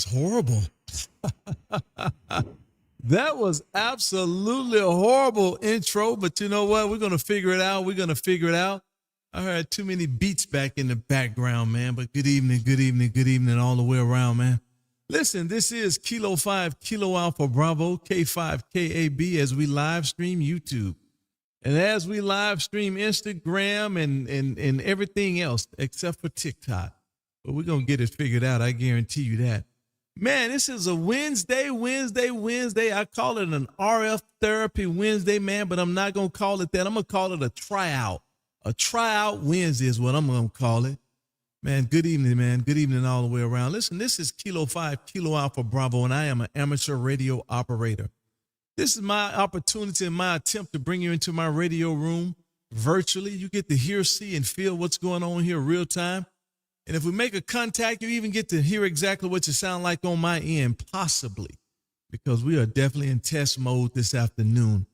horrible. That was absolutely a horrible intro, but you know what? We're going to figure it out. We're going to figure it out. I heard too many beats back in the background, man, but good evening, good evening, good evening all the way around, man. Listen, this is Kilo 5, Kilo Alpha Bravo, K5, KAB as we live stream YouTube. And as we live stream Instagram and everything else except for TikTok. But we're going to get it figured out. I guarantee you that. Man, this is a Wednesday. I call it an RF Therapy Wednesday, man, but I'm not going to call it that. I'm going to call it a tryout. A tryout Wednesday is what I'm going to call it. Man, good evening, man. Good evening all the way around. Listen, this is Kilo 5, Kilo Alpha Bravo, and I am an amateur radio operator. This is my opportunity and my attempt to bring you into my radio room virtually. You get to hear, see, and feel what's going on here real time. And if we make a contact, you even get to hear exactly what you sound like on my end, possibly, because we are definitely in test mode this afternoon.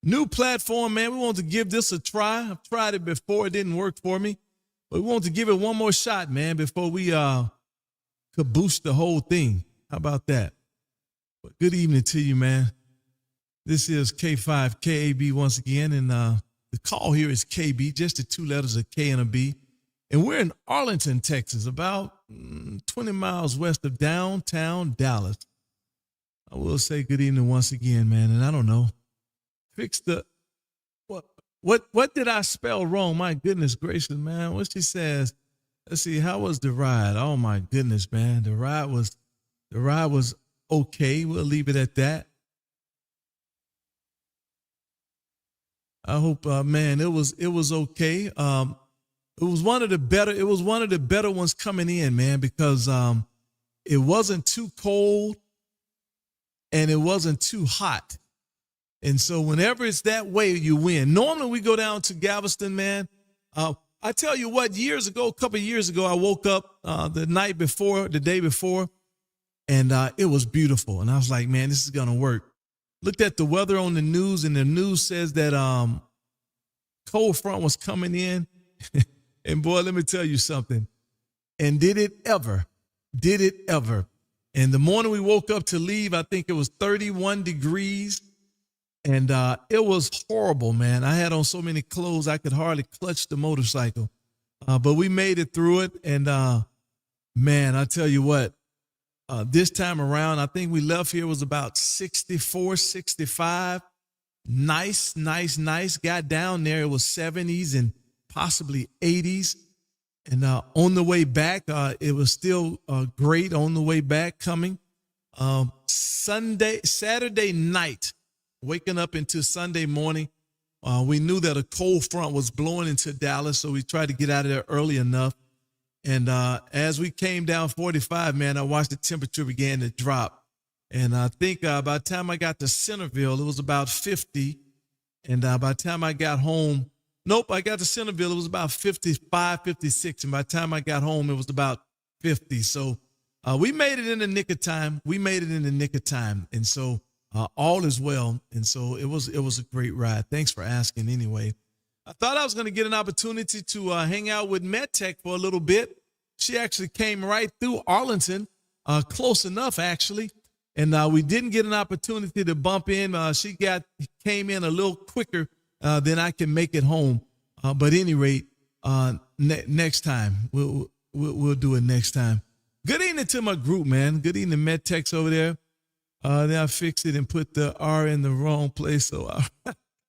New platform, man. We want to give this a try. I've tried it before. It didn't work for me. But we want to give it one more shot, man, before we caboose the whole thing. How about that? But good evening to you, man. This is K5 KAB once again, and the call here is KB, just the two letters of K and a B. And we're in Arlington, Texas, about 20 miles west of downtown Dallas. I will say good evening once again, man. And I don't know, fix the what did I spell wrong? My goodness gracious, man. What she says? Let's see. How was the ride? Oh my goodness, man. The ride was okay. We'll leave it at that. I hope, man, it was okay. It was one of the better ones coming in, man, because it wasn't too cold and it wasn't too hot. And so whenever it's that way, you win. Normally we go down to Galveston, man. I tell you what, a couple of years ago, I woke up the day before, and it was beautiful. And I was like, man, this is going to work. Looked at the weather on the news, and the news says that cold front was coming in. And boy, let me tell you something. And did it ever. And the morning we woke up to leave, I think it was 31 degrees. And it was horrible, man. I had on so many clothes, I could hardly clutch the motorcycle. But we made it through it. And man, I tell you what, this time around, I think we left here was about 64, 65. Nice. Got down there, it was 70s and possibly 80s. And on the way back, it was still great on the way back coming. Saturday night, waking up into Sunday morning, we knew that a cold front was blowing into Dallas, so we tried to get out of there early enough. And as we came down 45, man, I watched the temperature began to drop. And I think by the time I got to Centerville, it was about 50. And by the time I got home, I got to Centerville, it was about 55, 56. And by the time I got home, it was about 50. So we made it in the nick of time. And so all is well. And so it was a great ride. Thanks for asking anyway. I thought I was going to get an opportunity to hang out with MedTech for a little bit. She actually came right through Arlington, close enough actually. And we didn't get an opportunity to bump in. She came in a little quicker than I can make it home. But at any rate, next time we'll do it next time. Good evening to my group, man. Good evening, MedTechs over there. Then I fixed it and put the R in the wrong place. So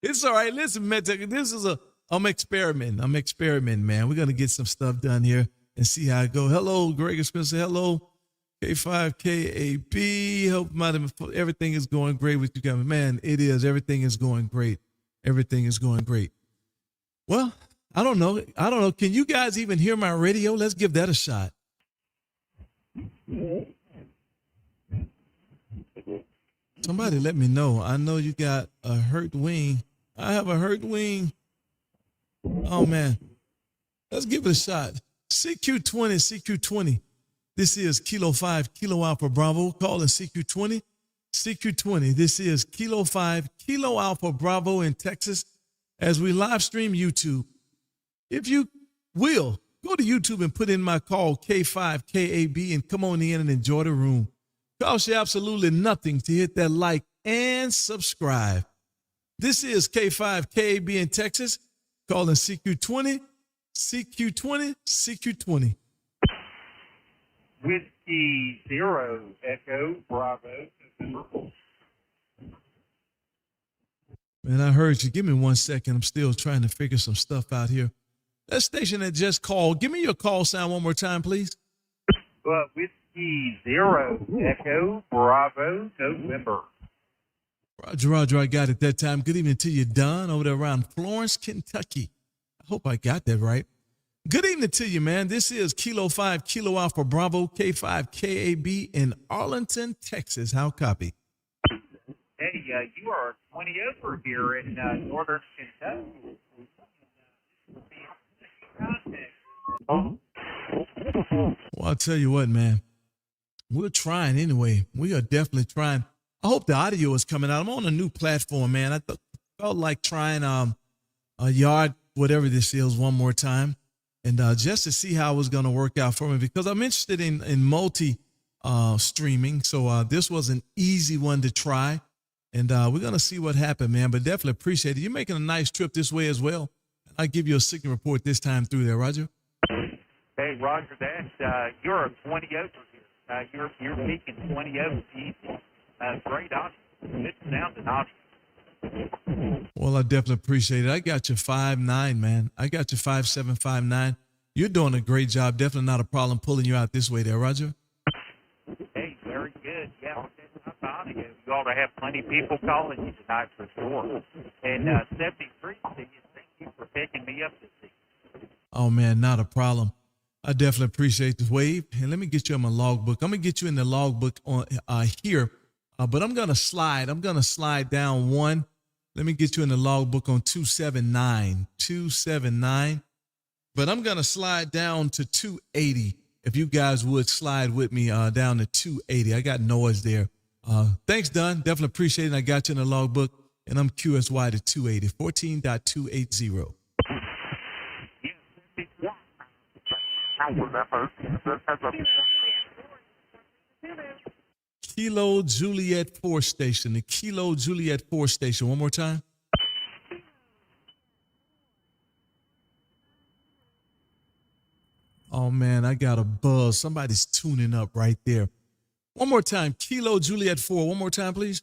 it's all right. Listen, MedTech, I'm experimenting, man. We're going to get some stuff done here and see how it goes. Hello, Greg Spencer. Hello, K5, KAB. Hope everything is going great with you guys. Man, it is. Everything is going great. Well, I don't know. Can you guys even hear my radio? Let's give that a shot. Somebody let me know. I know you got a hurt wing. I have a hurt wing. Oh, man. Let's give it a shot. CQ20. This is Kilo 5, Kilo Alpha Bravo. Call it CQ20. This is Kilo 5, Kilo Alpha Bravo in Texas as we live stream YouTube. If you will, go to YouTube and put in my call, K5 KAB, and come on in and enjoy the room. Costs you absolutely nothing to hit that like and subscribe. This is K5KAB in Texas, calling CQ20, CQ20, CQ20. Whiskey Zero Echo Bravo. Man, I heard you. Give me 1 second. I'm still trying to figure some stuff out here. That station that just called, give me your call sound one more time, please. Whiskey Zero Echo Bravo November. Roger, I got it that time. Good evening to you, Don, over there around Florence, Kentucky. I hope I got that right. Good evening to you, man. This is Kilo 5 Kilo Alpha Bravo K5 KAB in Arlington, Texas. How copy? Hey, you are 20 over here in northern Kentucky. Well, I'll tell you what, man. We're trying anyway. We are definitely trying. I hope the audio is coming out. I'm on a new platform, man. I felt like trying a yard, whatever this is, one more time. And just to see how it was going to work out for me, because I'm interested in multi streaming. So this was an easy one to try. And we're going to see what happened, man. But definitely appreciate it. You're making a nice trip this way as well. I'll give you a signal report this time through there, Roger. Hey, Roger that. You're a 20 over here. You're peaking 20 over easy. Great option. Good sounding option. Well, I definitely appreciate it. I got you 5'9", man. I got you 5'7", 5'9". You're doing a great job. Definitely not a problem pulling you out this way there, Roger. Hey, very good. Yeah, you ought to have plenty of people calling you tonight for sure. And 73, thank you for picking me up this evening. Oh, man, not a problem. I definitely appreciate the wave. And let me get you on my logbook. I'm going to get you in the logbook on here. But I'm going to slide. I'm going to slide down one. Let me get you in the logbook on 279. 279. But I'm going to slide down to 280. If you guys would slide with me down to 280. I got noise there. Thanks, Don. Definitely appreciate it. I got you in the logbook. And I'm QSY to 280. 14.280. Kilo Juliet 4 station. The Kilo Juliet 4 station. One more time. Oh, man, I got a buzz. Somebody's tuning up right there. One more time. Kilo Juliet 4. One more time, please.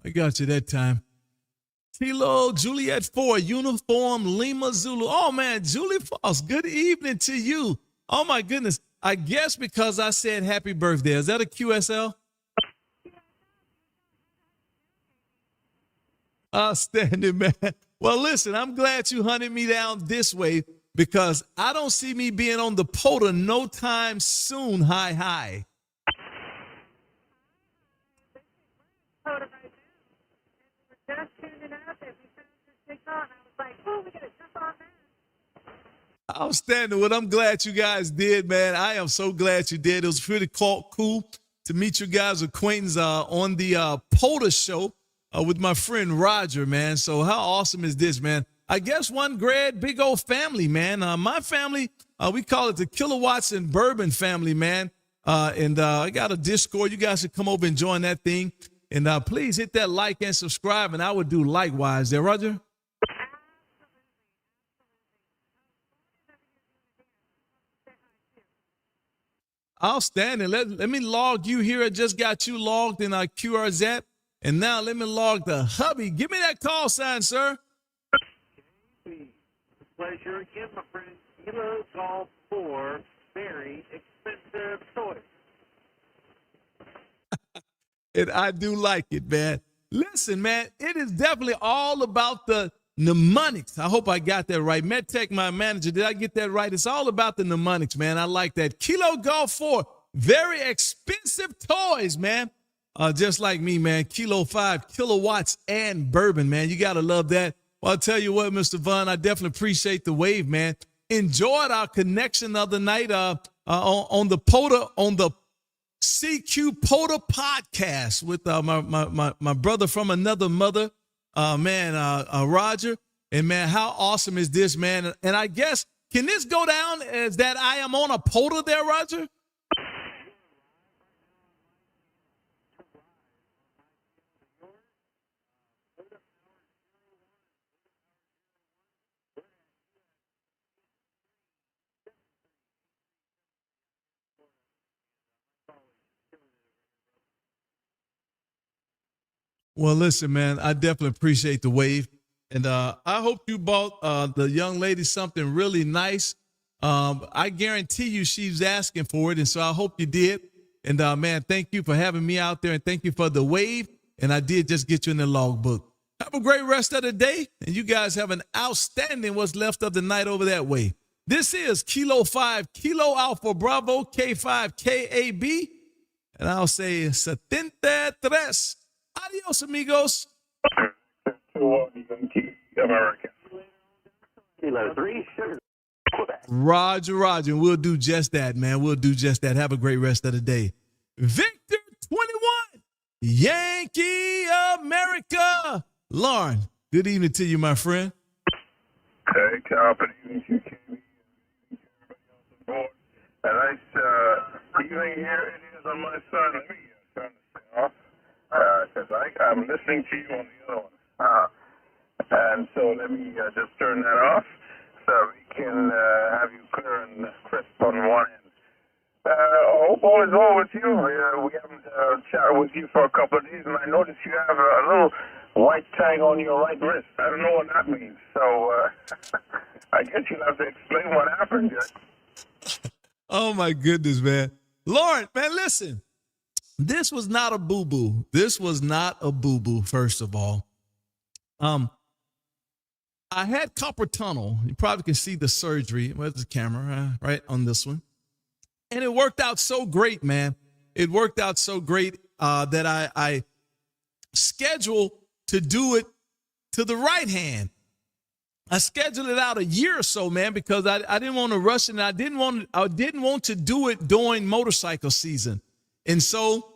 I got you that time. Kilo Juliet 4, Uniform Lima Zulu. Oh, man, Julie Foss, good evening to you. Oh, my goodness. I guess because I said happy birthday. Is that a QSL? Outstanding, man. Well, listen, I'm glad you hunted me down this way because I don't see me being on the POTA no time soon. Hi. Outstanding. Well, I'm glad you guys did, man. I am so glad you did. It was pretty cool to meet you guys' acquaintance on the POTA show with my friend Roger, man. So how awesome is this, man? I guess one great big old family, man. My family, we call it the Kilowatts And Bourbon family, man. And I got a Discord. You guys should come over and join that thing. And please hit that like and subscribe, and I would do likewise there, Roger. Outstanding. Let me log you here. I just got you logged in our QRZ. And now let me log the hubby. Give me that call sign, sir. Pleasure again, my friend. Kilo Golf 4, very expensive choice. And I do like it, man. Listen, man, it is definitely all about the mnemonics. I hope I got that right. MedTech, my manager, did I get that right? It's all about the mnemonics, man. I like that. Kilo Golf 4, very expensive toys, man. Just like me, man. Kilo 5, Kilowatts and Bourbon, man. You got to love that. Well, I'll tell you what, Mr. Vaughn, I definitely appreciate the wave, man. Enjoyed our connection the other night on the POTA, on the CQ POTA podcast with my brother from another mother, Roger. And, man, how awesome is this, man? And I guess Can this go down as that I am on a POTA there, Roger? Well, listen, man, I definitely appreciate the wave. And I hope you bought the young lady something really nice. I guarantee you she's asking for it. And so I hope you did. And man, thank you for having me out there. And thank you for the wave. And I did just get you in the logbook. Have a great rest of the day. And you guys have an outstanding what's left of the night over that way. This is Kilo 5, Kilo Alpha Bravo, K5, KAB. And I'll say 73. Adios, amigos. America. Kilo 3, sugar. Roger, Roger. We'll do just that, man. We'll do just that. Have a great rest of the day. Victor 21, Yankee America. Lauren, good evening to you, my friend. Okay, good evening to you, KB. A nice evening here it is on my side. Let me turn this thing off because I'm listening to you on the other one. And so let me just turn that off so we can have you clear and crisp on one end. Hope all is well with you. We haven't chatted with you for a couple of days, and I noticed you have a little white tag on your right wrist. I don't know what that means. So I guess you'll have to explain what happened here. Oh, my goodness, man. Lauren, man, listen. This was not a boo-boo. This was not a boo-boo, first of all. I had carpal tunnel. You probably can see the surgery. Where's the camera? Right on this one. And it worked out so great, man. It worked out so great that I scheduled to do it to the right hand. I scheduled it out a year or so, man, because I didn't want to rush it, and I didn't want to do it during motorcycle season. And so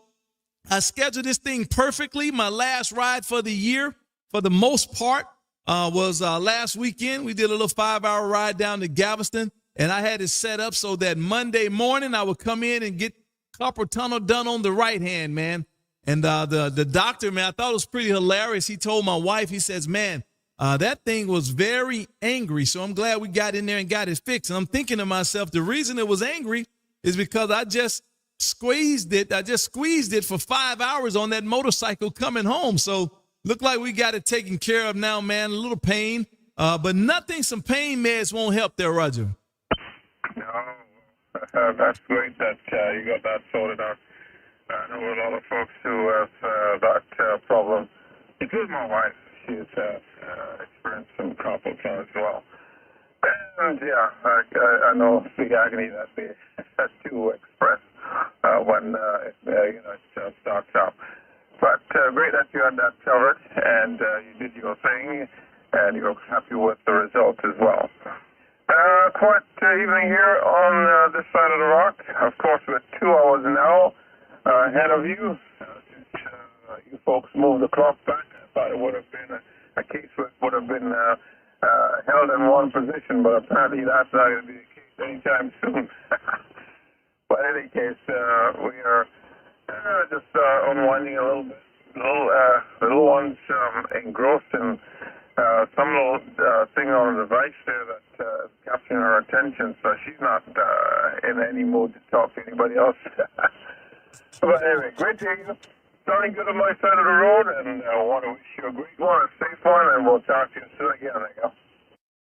I scheduled this thing perfectly. My last ride for the year, for the most part, was last weekend. We did a little 5-hour ride down to Galveston, and I had it set up so that Monday morning I would come in and get carpal tunnel done on the right hand, man. And the doctor, man, I thought it was pretty hilarious. He told my wife, he says, man, that thing was very angry. So I'm glad we got in there and got it fixed. And I'm thinking to myself, the reason it was angry is because I just squeezed it for 5 hours on that motorcycle coming home. So look like we got it taken care of now, man. A little pain, but nothing. Some pain meds won't help there, Roger. No, that's great that you got that sorted out. I know a lot of folks who have that problem, including my wife. She's experienced some carpal tunnel as well. And yeah, I know the agony that they have to express when it starts out. But great that you had that covered, and you did your thing, and you're happy with the results as well. Quite evening here on this side of the rock. Of course, we're 2 hours now ahead of you. Since you folks moved the clock back, I thought it would have been a case where it would have been held in one position, but apparently that's not going to be the case anytime soon. But in any case, we are just unwinding a little bit. Little one's engrossed in some little thing on the device there that is capturing her attention, so she's not in any mood to talk to anybody else. But anyway, great to hear you. Starting good on my side of the road, and I want to wish you a great one, a safe one, and we'll talk to you soon again. There you go.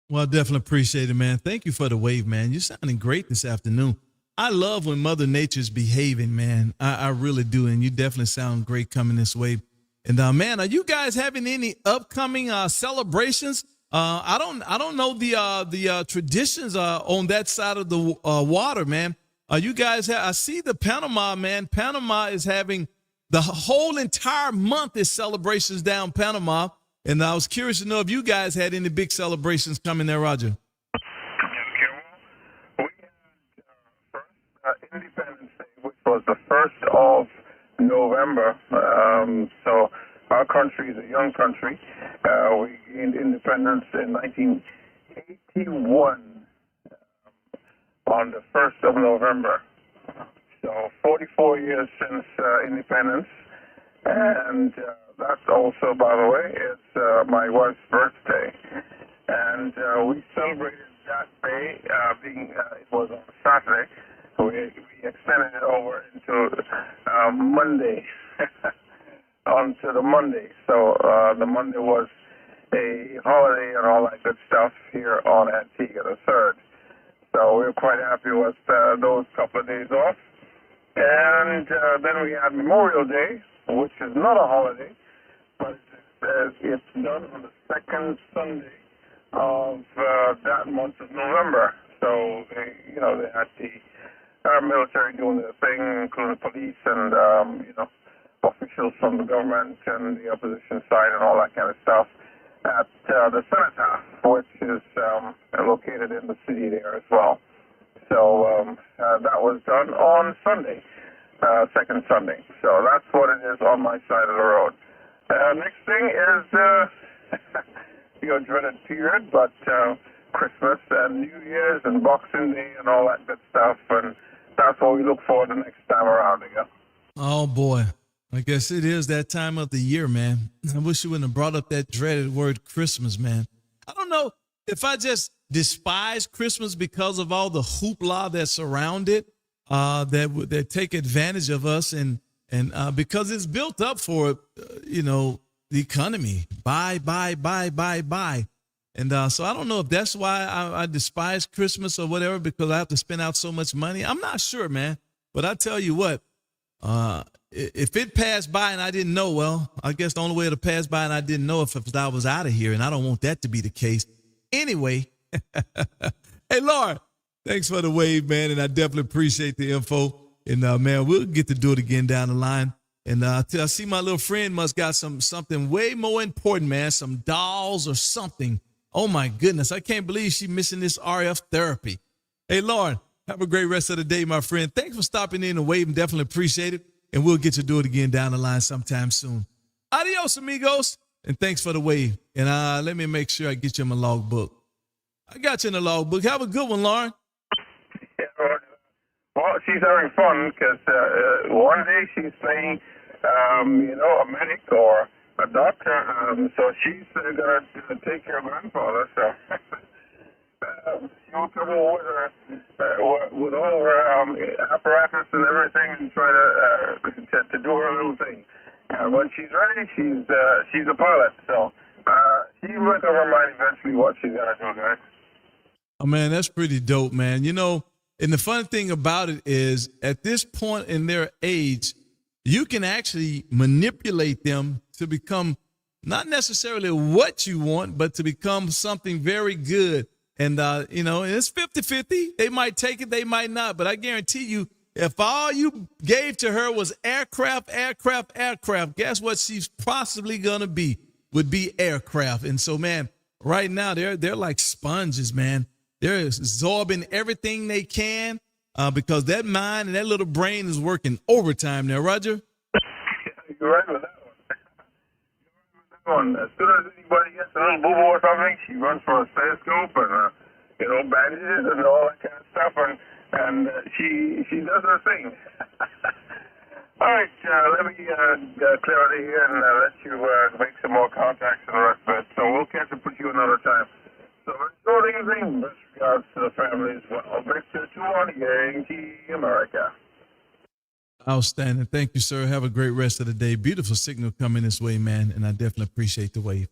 Well, I definitely appreciate it, man. Thank you for the wave, man. You're sounding great this afternoon. I love when Mother Nature's behaving, man. I really do, and you definitely sound great coming this way. And man, are you guys having any upcoming celebrations? I don't know the traditions on that side of the water, man. You guys I see the Panama, man. Panama is having the whole entire month is celebrations down Panama. And I was curious to know if you guys had any big celebrations coming there, Roger. We had first Independence Day, which was the 1st of November. So our country is a young country. We gained independence in 1981. on the 1st of November. So 44 years since independence. And that also, by the way, is my wife's birthday. And we celebrated that day, it was on Saturday. We extended it over into Monday, onto the Monday. So the Monday was a holiday and all that good stuff here on Antigua the 3rd. So we were quite happy with those couple of days off. And then we had Memorial Day, which is not a holiday, but it's done on the second Sunday of that month of November. So, they had the military doing their thing, including police and, officials from the government and the opposition side and all that kind of stuff at the Cenotaph, which is located in the city there as well. So that was done on Sunday, second Sunday. So that's what it is on my side of the road. Next thing is your dreaded period, but Christmas and New Year's and Boxing Day and all that good stuff. And that's what we look for the next time around again. Oh, boy. I guess it is that time of the year, man. I wish you wouldn't have brought up that dreaded word Christmas, man. I don't know if I just despise Christmas because of all the hoopla that's around it, that take advantage of us, and because it's built up for, the economy. Buy. And so I don't know if that's why I despise Christmas or whatever, because I have to spend out so much money. I'm not sure, man. But I tell you what, if it passed by and I didn't know, well, I guess the only way it'll pass by and I didn't know if I was out of here, and I don't want that to be the case. Anyway, hey, Lauren, thanks for the wave, man, and I definitely appreciate the info. And, man, we'll get to do it again down the line. And I see my little friend must got something way more important, man, some dolls or something. Oh, my goodness, I can't believe she's missing this RF therapy. Hey, Lauren, have a great rest of the day, my friend. Thanks for stopping in and waving. Definitely appreciate it. And we'll get to do it again down the line sometime soon. Adios, amigos. And thanks for the wave. And let me make sure I get you in my logbook. I got you in the logbook. Have a good one, Lauren. Yeah, well, she's having fun because one day she's playing, a medic or a doctor. So she's going to take care of grandfather. So she'll come over with all her apparatus and everything and try to do her little thing. And when she's ready, she's a pilot. So she'll make up her mind eventually what she's going to do, guys. Oh, man, that's pretty dope, man. And the fun thing about it is at this point in their age, you can actually manipulate them to become not necessarily what you want, but to become something very good. And, it's 50-50. They might take it, they might not. But I guarantee you, if all you gave to her was aircraft, guess what she's possibly going to would be aircraft. And so, man, right now they're like sponges, man. They're absorbing everything they can because that mind and that little brain is working overtime there, Roger. You're right with that one. As soon as anybody gets a little boo-boo or something, she runs for a stethoscope and, bandages and all that kind of stuff, and she does her thing. All right, let me clear out of here and let you make some more contacts and the rest of it. So we'll catch up with you another time. So good evening. Best regards to the family as well. Victor 2 Yankee America. Outstanding. Thank you, sir. Have a great rest of the day. Beautiful signal coming this way, man, and I definitely appreciate the wave.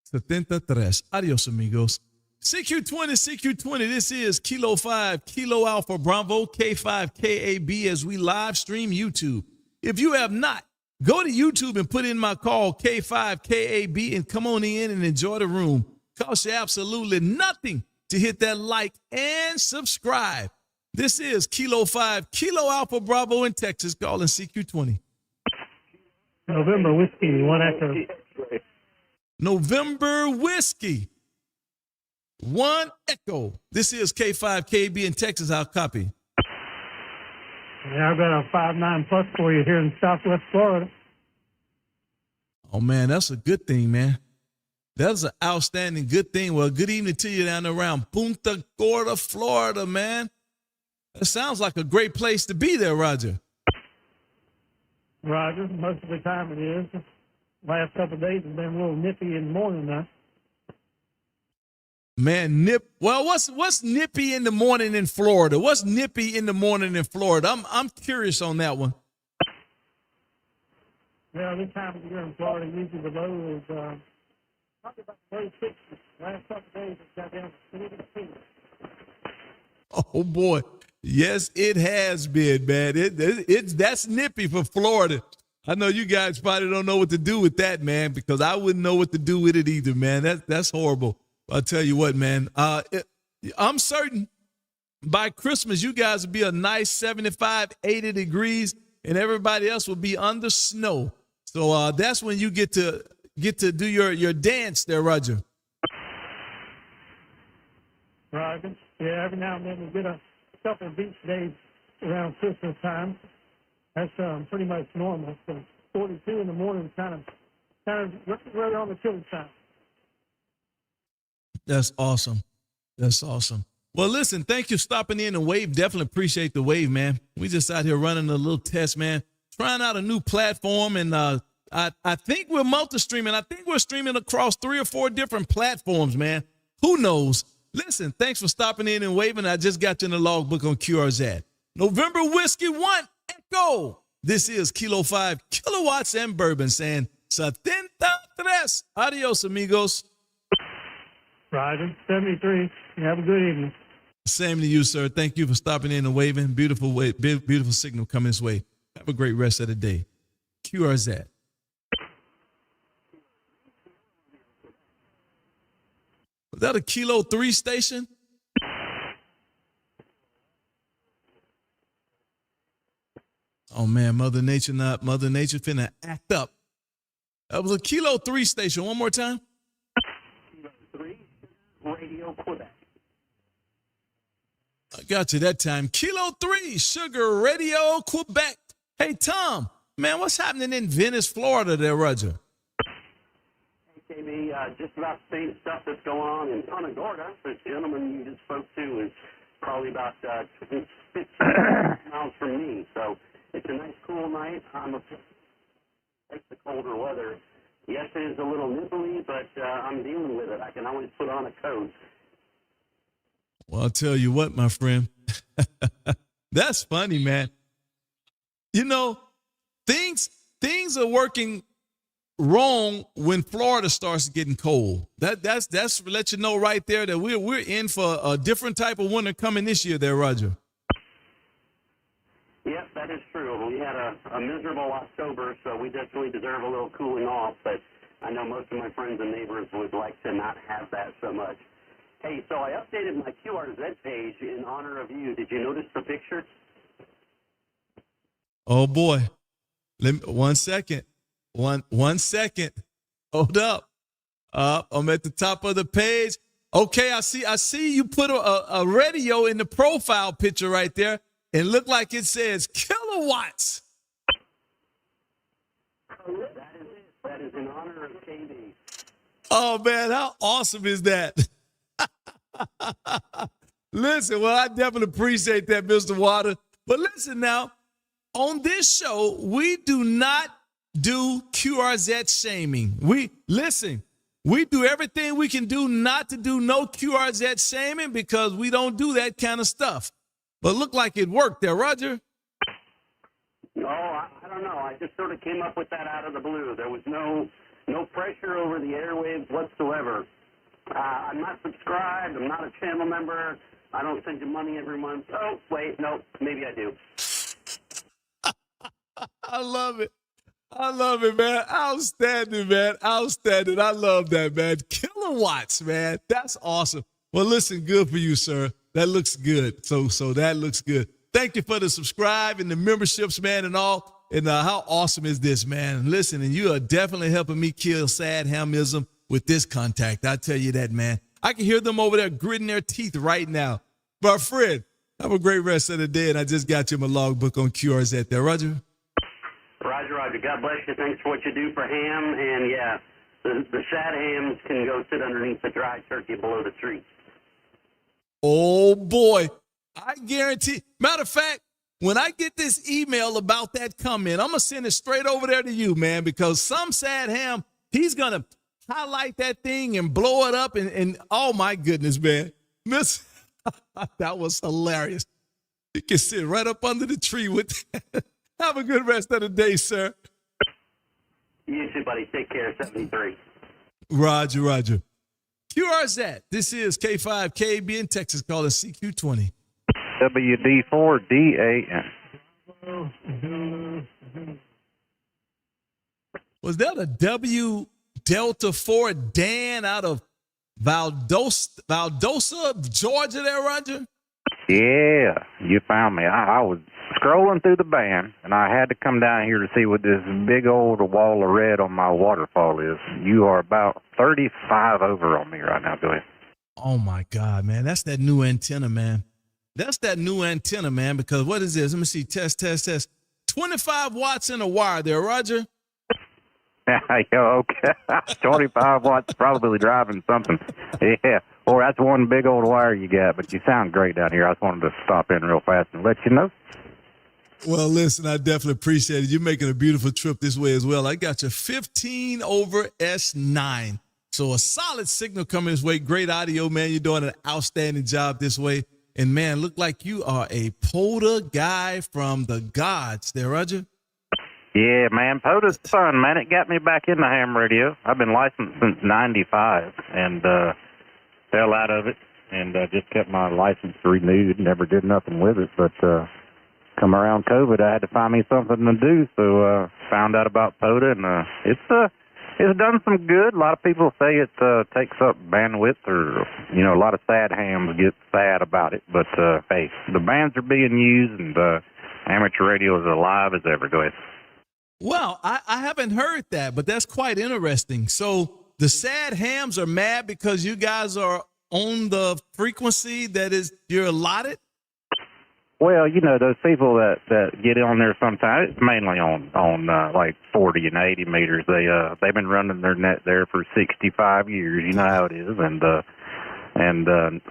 73. Adios, amigos. CQ20. This is Kilo 5, Kilo Alpha Bravo, K5, KAB as we live stream YouTube. If you have not, go to YouTube and put in my call, K5, KAB, and come on in and enjoy the room. Costs you absolutely nothing to hit that like and subscribe. This is Kilo 5, Kilo Alpha Bravo in Texas, calling CQ20. November Whiskey, 1 Echo. November Whiskey, 1 Echo. This is K5, KB in Texas. I'll copy. Yeah, I've got a 5.9 plus for you here in Southwest Florida. Oh, man, that's a good thing, man. That's an outstanding good thing. Well, good evening to you down around Punta Gorda, Florida, man. It sounds like a great place to be there, Roger. Roger, most of the time it is. Last couple of days has been a little nippy in the morning now. Man, Well, what's nippy in the morning in Florida? What's nippy in the morning in Florida? I'm curious on that one. Well, this time of year in Florida, usually the low is probably about low 60s. Last couple of days it's got down to 42. Oh boy, yes, it has been, man. It's that's nippy for Florida. I know you guys probably don't know what to do with that, man, because I wouldn't know what to do with it either, man. That's horrible. I'll tell you what, man. I'm certain by Christmas you guys will be a nice 75, 80 degrees, and everybody else will be under snow. So that's when you get to do your dance there, Roger. Roger. Yeah, every now and then we get a couple of beach days around Christmas time. That's pretty much normal. So 42 in the morning is kind of really on the chilly side. That's awesome. That's awesome. Well, listen, thank you for stopping in and wave. Definitely appreciate the wave, man. We just out here running a little test, man. Trying out a new platform, and I think we're multi-streaming. I think we're streaming across 3 or 4 different platforms, man. Who knows? Listen, thanks for stopping in and waving. I just got you in the logbook on QRZ. November Whiskey 1, Echo. This is Kilo 5, Kilowatts and Bourbon saying, 73. Adios, amigos. Roger. 73. Have a good evening. Same to you, sir. Thank you for stopping in and waving. Beautiful signal coming this way. Have a great rest of the day. QRZ. Was that a Kilo 3 station? Oh man, Mother Nature finna act up. That was a Kilo 3 station. One more time. Kilo 3, Radio Quebec. I got you that time. Kilo 3, Sugar Radio Quebec. Hey Tom, man, what's happening in Venice, Florida there, Roger? Hey KB, just about the same stuff that's going on in Punta Gorda. This gentleman you just spoke to is probably about 15 miles from me, so it's a nice cool night. Like the colder weather. Yes, it is a little nipply, but I'm dealing with it. I can always put on a coat. Well, I'll tell you what, my friend. That's funny, man. You know, things are working wrong when Florida starts getting cold. That's let you know right there that we're in for a different type of winter coming this year there, Roger. Yep, that is true. We had a miserable October, so we definitely deserve a little cooling off, but I know most of my friends and neighbors would like to not have that so much. Hey, so I updated my QRZ page in honor of you. Did you notice the picture? Oh boy. One second. One second. Hold up. I'm at the top of the page. Okay, I see you put a radio in the profile picture right there. And look like it says kilowatts. That is it. That is in honor of KB. Oh man, how awesome is that? Listen, well, I definitely appreciate that, Mr. Water. But listen now, on this show, we do not do QRZ shaming. We do everything we can do not to do no QRZ shaming because we don't do that kind of stuff. But look like it worked there, Roger. No, I don't know. I just sort of came up with that out of the blue. There was no pressure over the airwaves whatsoever. I'm not subscribed. I'm not a channel member. I don't send you money every month. Oh, wait, no, maybe I do. I love it. I love it, man. Outstanding, man. Outstanding. I love that, man. Kilowatts, man. That's awesome. Well, listen, good for you, sir. That looks good. So that looks good. Thank you for the subscribe and the memberships, man, and all. And how awesome is this, man? Listen, and you are definitely helping me kill sad hamism with this contact. I tell you that, man. I can hear them over there gritting their teeth right now. My friend, have a great rest of the day, and I just got you my logbook on QRZ there. Roger? Roger. God bless you. Thanks for what you do for ham. And, yeah, the sad hams can go sit underneath the dry turkey below the tree. Oh, boy. I guarantee. Matter of fact, when I get this email about that comment, I'm going to send it straight over there to you, man, because some sad ham, he's going to highlight that thing and blow it up. And oh, my goodness, man. Miss, that was hilarious. You can sit right up under the tree with that. Have a good rest of the day, sir. You too, buddy. Take care. 73. Roger, Roger. QRZ. This is K5KB in Texas, calling CQ20. WD4DAN. Was that a W Delta 4 Dan out of Valdosa, Georgia there, Roger? Yeah, you found me. I was scrolling through the band, and I had to come down here to see what this big old wall of red on my waterfall is. You are about 35 over on me right now. Go ahead. Oh, my God, man. That's that new antenna, man. That's that new antenna, man, because what is this? Let me see. Test. 25 watts in a wire there, Roger. Yo, okay. 25 watts, probably driving something. Yeah. Or that's one big old wire you got, but you sound great down here. I just wanted to stop in real fast and let you know. Well, listen, I definitely appreciate it. You're making a beautiful trip this way as well. I got you 15 over S9. So a solid signal coming this way. Great audio, man. You're doing an outstanding job this way. And, man, look like you are a POTA guy from the gods there, Roger. Yeah, man, POTA's fun, man. It got me back into ham radio. I've been licensed since 95 and fell out of it and just kept my license renewed. Never did nothing with it, but come around COVID, I had to find me something to do, so found out about POTA, and it's done some good. A lot of people say it takes up bandwidth, or, you know, a lot of sad hams get sad about it, but hey, the bands are being used, and amateur radio is alive as ever. Go ahead. Well, I haven't heard that, but that's quite interesting. So the sad hams are mad because you guys are on the frequency that is you're allotted? Well, you know, those people that get on there sometimes, it's mainly on like 40 and 80 meters. They've been running their net there for 65 years. You know how it is, and a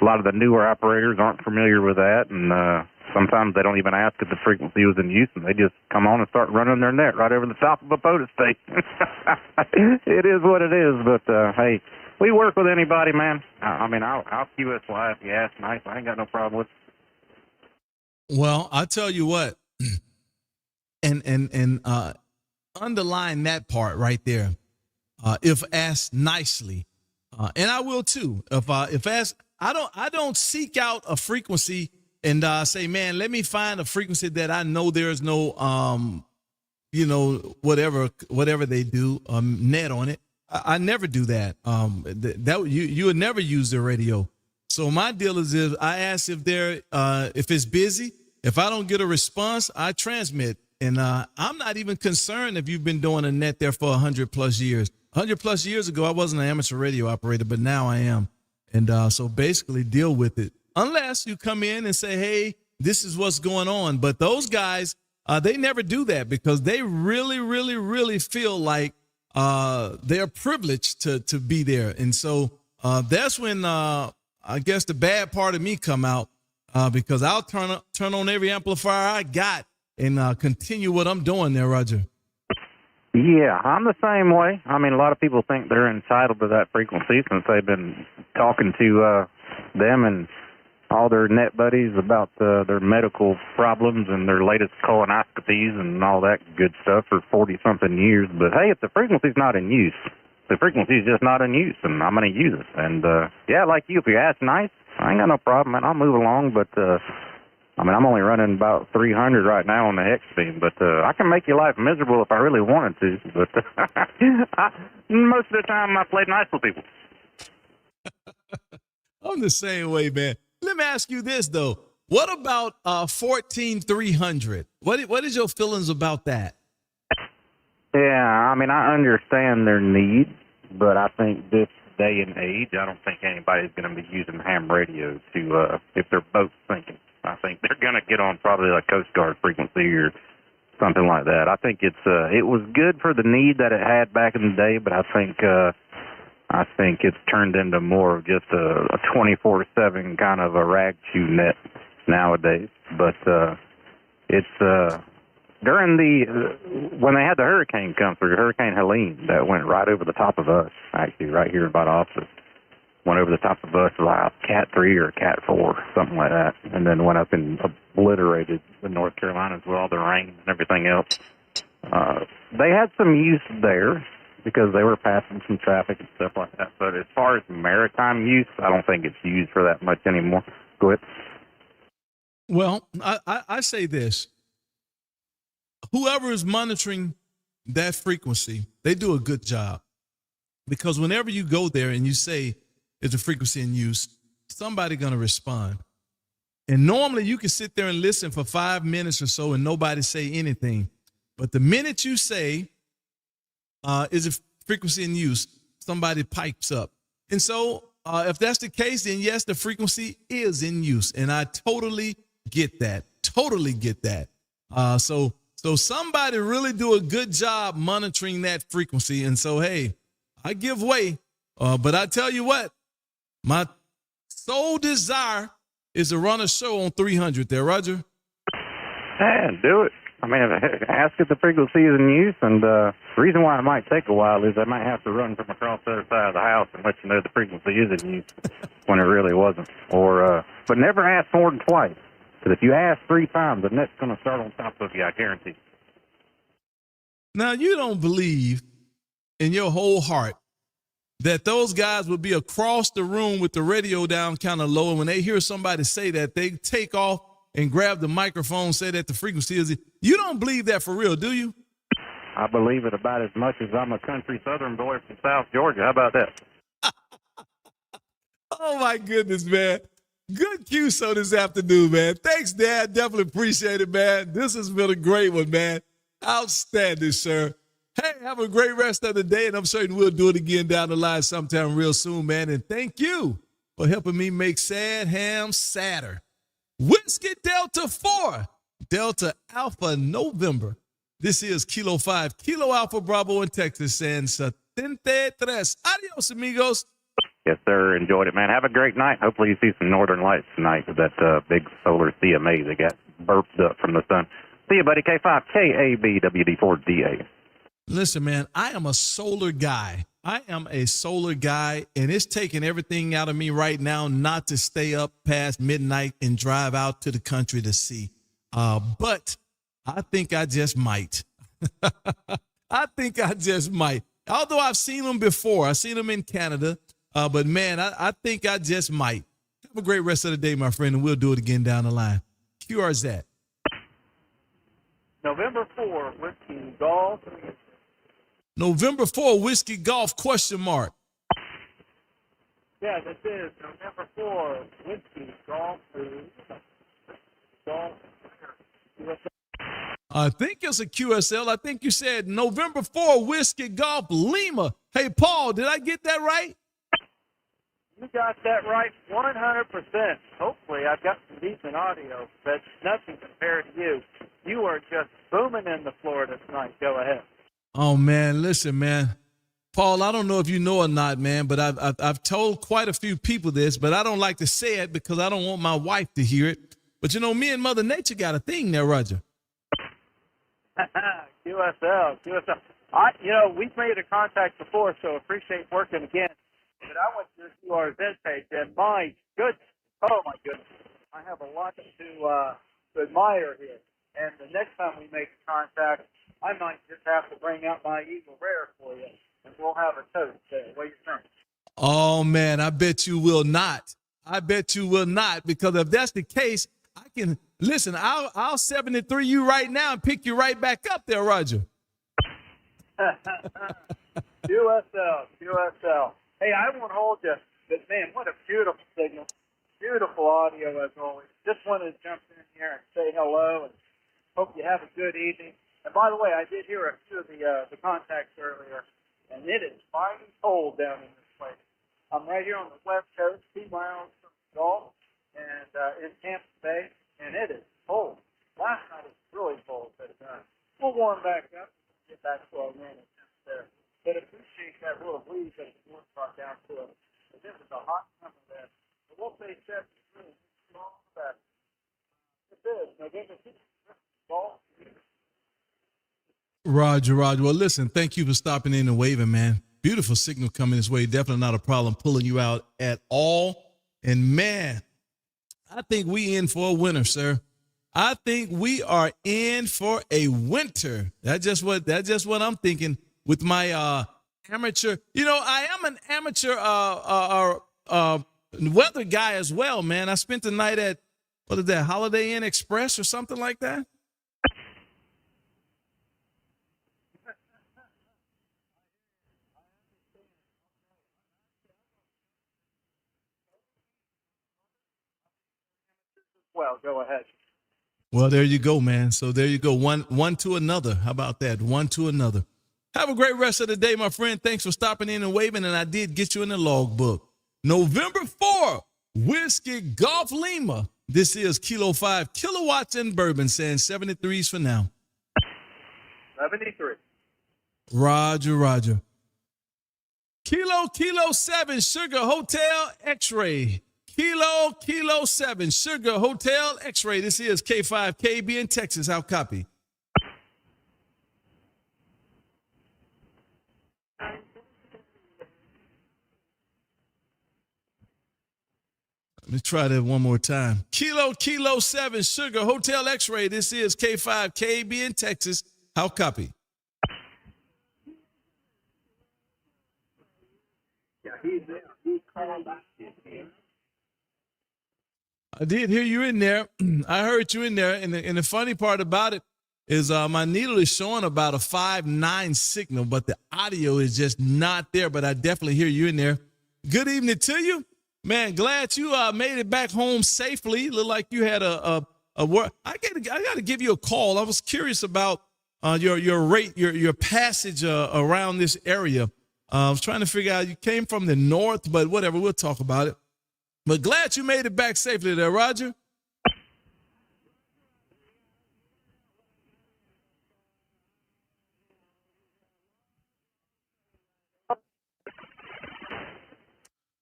lot of the newer operators aren't familiar with that, and sometimes they don't even ask if the frequency was in use, and they just come on and start running their net right over the top of a POTA station. It is what it is, but hey, we work with anybody, man. I mean, I'll QSY if you ask nice. I ain't got no problem with it. Well, I'll tell you what, and underline that part right there. If asked nicely, and I will too. If asked, I don't seek out a frequency and say, man, let me find a frequency that I know there's no, you know, whatever they do, net on it. I never do that. That you would never use the radio. So my deal is I ask if if it's busy. If I don't get a response, I transmit. And I'm not even concerned if you've been doing a net there for 100+ years. 100+ years ago, I wasn't an amateur radio operator, but now I am. And so basically deal with it. Unless you come in and say, hey, this is what's going on. But those guys, they never do that because they really, really, really feel like they're privileged to be there. And so that's when I guess the bad part of me come out because I'll turn on every amplifier I got and continue what I'm doing there, Roger. Yeah, I'm the same way. I mean, a lot of people think they're entitled to that frequency since they've been talking to them and all their net buddies about their medical problems and their latest colonoscopies and all that good stuff for 40-something years. But, hey, if the frequency's not in use, the frequency's just not in use, and I'm going to use it. And, yeah, like you, if you ask nice, I ain't got no problem, man. I'll move along, but, I mean, I'm only running about 300 right now on the hex beam, but I can make your life miserable if I really wanted to. But most of the time, I play nice with people. I'm the same way, man. Let me ask you this, though. What about 14300? What is your feelings about that? Yeah, I mean, I understand their need, but I think this day and age, I don't think anybody's going to be using ham radio to, if they're both sinking. I think they're going to get on probably like Coast Guard frequency or something like that. I think it was good for the need that it had back in the day, but I think it's turned into more of just a 24/7 kind of a rag chew net nowadays. But it's during when they had the hurricane come through, Hurricane Helene, that went right over the top of us, actually, right here by the office. Went over the top of us like Cat 3 or Cat 4, something like that, and then went up and obliterated the North Carolinas with all the rain and everything else. They had some use there because they were passing some traffic and stuff like that, but as far as maritime use, I don't think it's used for that much anymore. Go ahead. Well, I say this. Whoever is monitoring that frequency, they do a good job. Because whenever you go there and you say, is a frequency in use, somebody going to respond. And normally you can sit there and listen for 5 minutes or so and nobody say anything. But the minute you say, is a frequency in use, somebody pipes up. And so if that's the case, then yes, the frequency is in use. And I totally get that. Totally get that. So somebody really do a good job monitoring that frequency. And so, hey, I give way. But I tell you what, my sole desire is to run a show on 300 there, Roger. Yeah, do it. I mean, ask if the frequency is in use, and the reason why it might take a while is I might have to run from across the other side of the house and let you know the frequency is in use when it really wasn't. But never ask more than twice, because if you ask 3 times, the net's going to start on top of you, I guarantee. Now, you don't believe in your whole heart that those guys would be across the room with the radio down kind of low, and when they hear somebody say that, they take off and grab the microphone, say that the frequency is. You don't believe that for real, do you? I believe it about as much as I'm a country southern boy from South Georgia. How about that? Oh, my goodness, man. Good QSO this afternoon, man. Thanks, Dad. Definitely appreciate it, man. This has been a great one, man. Outstanding, sir. Hey, have a great rest of the day, and I'm certain we'll do it again down the line sometime real soon, man. And thank you for helping me make Sad Ham sadder. Whiskey Delta 4, Delta Alpha November. This is Kilo 5, Kilo Alpha Bravo in Texas, and 73. Adios, amigos. Yes, sir. Enjoyed it, man. Have a great night. Hopefully you see some northern lights tonight with that big solar CMA that got burped up from the sun. See you, buddy. K5, KABWD4DA. Listen, man, I am a solar guy. And it's taking everything out of me right now not to stay up past midnight and drive out to the country to see. But I think I just might. Although I've seen them before. I've seen them in Canada. But, man, I think I just might. Have a great rest of the day, my friend, and we'll do it again down the line. QRZ. November 4, Whiskey Golf. November 4, Whiskey Golf, question mark. Yeah, this is November 4, Whiskey Golf. I think it's a QSL. I think you said November 4, Whiskey Golf, Lima. Hey, Paul, did I get that right? You got that right 100%. Hopefully, I've got some decent audio, but nothing compared to you. You are just booming in the Florida tonight. Go ahead. Oh, man, listen, man. Paul, I don't know if you know or not, man, but I've told quite a few people this, but I don't like to say it because I don't want my wife to hear it. But, you know, me and Mother Nature got a thing there, Roger. QSL. We've made a contact before, so appreciate working again. But I went to the QRZ page, and my goodness, I have a lot to admire here. And the next time we make contact, I might just have to bring out my Eagle Rare for you, and we'll have a toast there. What do you think? Oh, man, I bet you will not. Because if that's the case, I can listen. I'll 73 you right now and pick you right back up there, Roger. QSL. Hey, I won't hold you, but man, what a beautiful signal. Beautiful audio as always. Just wanted to jump in here and say hello and hope you have a good evening. And by the way, I did hear a few of the contacts earlier, and it is mighty cold down in this place. I'm right here on the west coast, 2 miles from the Gulf, and in Tampa Bay, and it is cold. Last night it was really cold, but we'll warm back up and get back to our normal temps there. But appreciate that little breeze that the north brought down to us. This is a hot summer there. But we'll say 73, all the best. Roger, Roger. Well, listen, thank you for stopping in and waving, man. Beautiful signal coming this way. Definitely not a problem pulling you out at all. And man, I think we in for a winter, sir. I think we are in for a winter. That's just what I'm thinking with my amateur. You know, I am an amateur weather guy as well, man. I spent the night at, what is that, Holiday Inn Express or something like that? Well, go ahead. Well, there you go, man. So there you go. One to another. How about that? One to another. Have a great rest of the day, my friend. Thanks for stopping in and waving. And I did get you in the logbook. November 4, Whiskey Golf Lima. This is Kilo 5 Kilowatts and Bourbon, saying 73s for now. 73. Roger, Roger. Kilo 7 Sugar Hotel X-Ray. Kilo 7 Sugar Hotel X-Ray. This is K5KB in Texas. How copy? Let me try that one more time. Kilo 7 Sugar Hotel X-Ray. This is K5KB in Texas. How copy? Yeah, he's there. He's calling back. I did hear you in there. I heard you in there. And the funny part about it is my needle is showing about a 5.9 signal, but the audio is just not there. But I definitely hear you in there. Good evening to you. Man, glad you made it back home safely. Look like you had a work. I got to give you a call. I was curious about your passage around this area. I was trying to figure out, you came from the north, but whatever, we'll talk about it. But glad you made it back safely there, Roger.